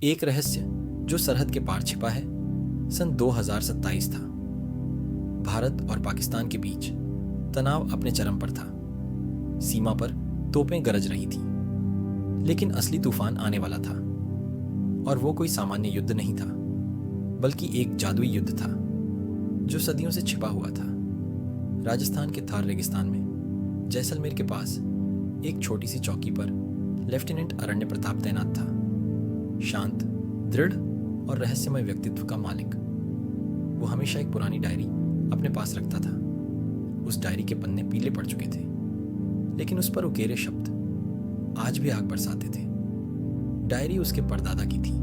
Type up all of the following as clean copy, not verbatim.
एक रहस्य जो सरहद के पार छिपा है। सन 2027 था। भारत और पाकिस्तान के बीच तनाव अपने चरम पर था। सीमा पर तोपें गरज रही थी, लेकिन असली तूफान आने वाला था। और वो कोई सामान्य युद्ध नहीं था, बल्कि एक जादुई युद्ध था जो सदियों से छिपा हुआ था। राजस्थान के थार रेगिस्तान में जैसलमेर के पास एक छोटी सी चौकी पर लेफ्टिनेंट अरण्य प्रताप तैनात था। शांत, दृढ़ और रहस्यमय व्यक्तित्व का मालिक। वो हमेशा एक पुरानी डायरी अपने पास रखता था। उस डायरी के पन्ने पीले पड़ चुके थे, लेकिन उस पर उकेरे शब्द आज भी आग बरसाते थे। डायरी उसके परदादा की थी,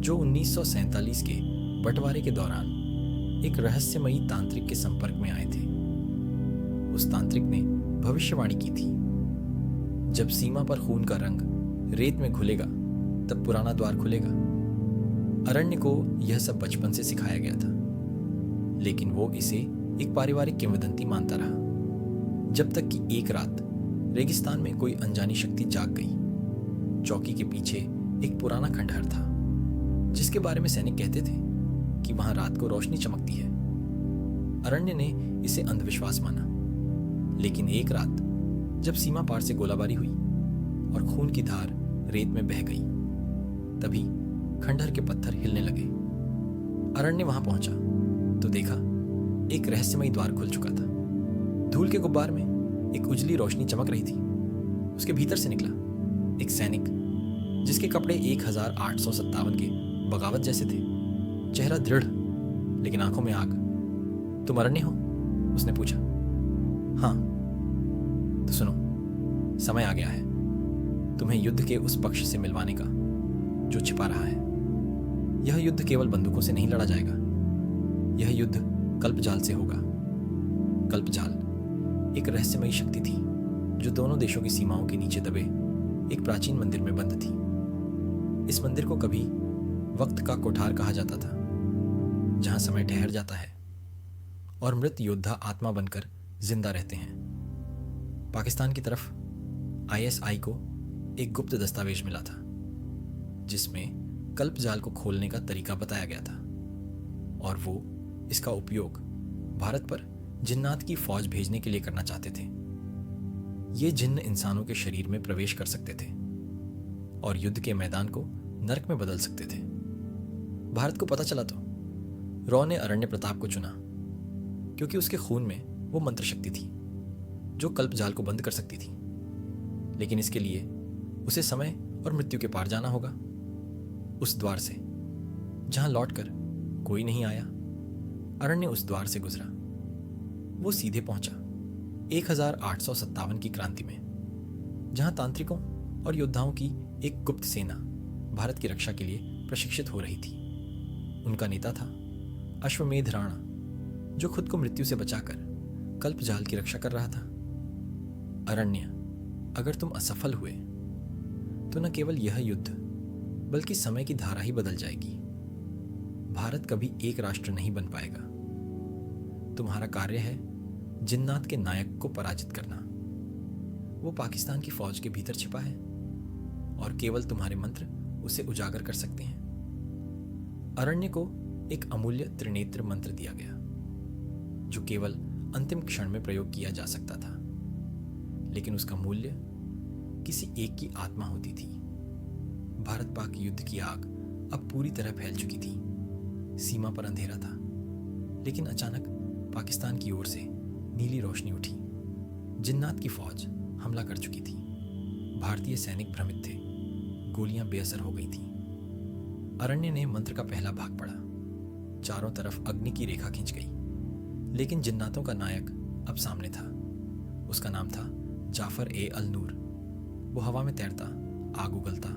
जो 1947 के बंटवारे के दौरान एक रहस्यमयी तांत्रिक के संपर्क में आए थे। उस तांत्रिक ने भविष्यवाणी की थी, जब सीमा पर खून का रंग रेत में घुलेगा तब पुराना द्वार खुलेगा। अरण्य को यह सब बचपन से सिखाया गया था, लेकिन वो इसे एक पारिवारिक किंवदंती मानता रहा, जब तक कि एक रात रेगिस्तान में कोई अनजानी शक्ति जाग गई। चौकी के पीछे एक पुराना खंडहर था, जिसके बारे में सैनिक कहते थे कि वहां रात को रोशनी चमकती है। अरण्य ने इसे अंधविश्वास माना, लेकिन एक रात जब सीमा पार से गोलाबारी हुई और खून की धार रेत में बह गई, तभी खंडहर के पत्थर हिलने लगे। अरण्य वहां पहुंचा तो देखा एक रहस्यमयी द्वार खुल चुका था। धूल के गुब्बार में एक उजली रोशनी चमक रही थी। उसके भीतर से निकला एक सैनिक, जिसके कपड़े 1857 के बगावत जैसे थे। चेहरा दृढ़, लेकिन आंखों में आग। तुम अरण्य हो? उसने पूछा। हाँ। तो सुनो, समय आ गया है तुम्हें युद्ध के उस पक्ष से मिलवाने का जो छिपा रहा है। यह युद्ध केवल बंदूकों से नहीं लड़ा जाएगा। यह युद्ध कल्पजाल से होगा। कल्पजाल एक रहस्यमयी शक्ति थी जो दोनों देशों की सीमाओं के नीचे दबे एक प्राचीन मंदिर में बंद थी। इस मंदिर को कभी वक्त का कोठार कहा जाता था, जहां समय ठहर जाता है और मृत योद्धा आत्मा बनकर जिंदा रहते हैं। पाकिस्तान की तरफ ISI को एक गुप्त दस्तावेज मिला था, जिसमें कल्पजाल को खोलने का तरीका बताया गया था, और वो इसका उपयोग भारत पर जिन्नात की फौज भेजने के लिए करना चाहते थे। ये जिन्न इंसानों के शरीर में प्रवेश कर सकते थे और युद्ध के मैदान को नरक में बदल सकते थे। भारत को पता चला तो रॉ ने अरण्य प्रताप को चुना, क्योंकि उसके खून में वो मंत्र शक्ति थी जो कल्पजाल को बंद कर सकती थी। लेकिन इसके लिए उसे समय और मृत्यु के पार जाना होगा, उस द्वार से जहां लौटकर कोई नहीं आया। अरण्य उस द्वार से गुजरा। वो सीधे पहुंचा 1857 की क्रांति में, जहां तांत्रिकों और योद्धाओं की एक गुप्त सेना भारत की रक्षा के लिए प्रशिक्षित हो रही थी। उनका नेता था अश्वमेध राणा, जो खुद को मृत्यु से बचाकर कल्पजाल की रक्षा कर रहा था। अरण्य, अगर तुम असफल हुए तो न केवल यह युद्ध बल्कि समय की धारा ही बदल जाएगी। भारत कभी एक राष्ट्र नहीं बन पाएगा। तुम्हारा कार्य है जिन्नात के नायक को पराजित करना। वो पाकिस्तान की फौज के भीतर छिपा है और केवल तुम्हारे मंत्र उसे उजागर कर सकते हैं। अरण्य को एक अमूल्य त्रिनेत्र मंत्र दिया गया, जो केवल अंतिम क्षण में प्रयोग किया जा सकता था, लेकिन उसका मूल्य किसी एक की आत्मा होती थी। भारत पाक युद्ध की आग अब पूरी तरह फैल चुकी थी। सीमा पर अंधेरा था, लेकिन अचानक पाकिस्तान की ओर से नीली रोशनी उठी। जिन्नात की फौज हमला कर चुकी थी। भारतीय सैनिक भ्रमित थे। गोलियां बेअसर हो गई थीं। अरण्य ने मंत्र का पहला भाग पढ़ा। चारों तरफ अग्नि की रेखा खिंच गई, लेकिन जिन्नातों का नायक अब सामने था। उसका नाम था जाफर ए अल नूर। वो हवा में तैरता, आग उगलता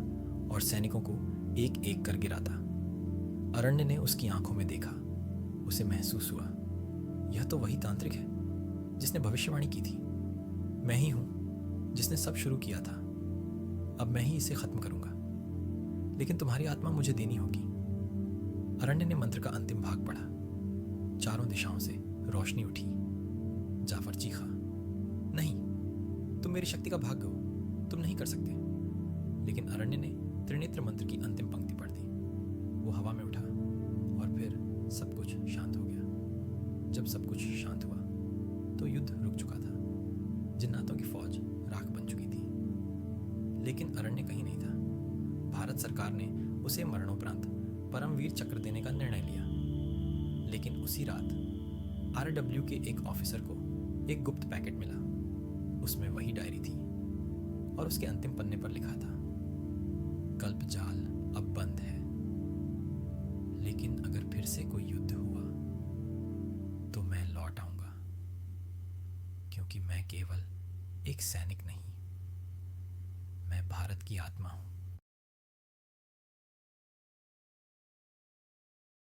और सैनिकों को एक एक कर गिराता। अरण्य ने उसकी आंखों में देखा। उसे महसूस हुआ, यह तो वही तांत्रिक है जिसने भविष्यवाणी की थी। मैं ही हूं जिसने सब शुरू किया था। अब मैं ही इसे खत्म करूंगा, लेकिन तुम्हारी आत्मा मुझे देनी होगी। अरण्य ने मंत्र का अंतिम भाग पढ़ा। चारों दिशाओं से रोशनी उठी। जाफर चीखा, नहीं, तुम मेरी शक्ति का भाग हो, तुम नहीं कर सकते। लेकिन अरण्य ने त्रिनेत्र मंत्र की अंतिम पंक्ति पढ़ दी। वो हवा में उठा और फिर सब कुछ शांत हो गया। जब सब कुछ शांत हुआ तो युद्ध रुक चुका था। जिन्नातों की फौज राख बन चुकी थी, लेकिन अरण्य कहीं नहीं था। भारत सरकार ने उसे मरणोपरांत परमवीर चक्र देने का निर्णय लिया। लेकिन उसी रात आरडब्ल्यू के एक ऑफिसर को एक गुप्त पैकेट मिला। उसमें वही डायरी थी और उसके अंतिम पन्ने पर लिखा था, कल्प जाल अब बंद है, लेकिन अगर फिर से कोई युद्ध हुआ तो मैं लौट आऊंगा, क्योंकि मैं केवल एक सैनिक नहीं, मैं भारत की आत्मा हूं।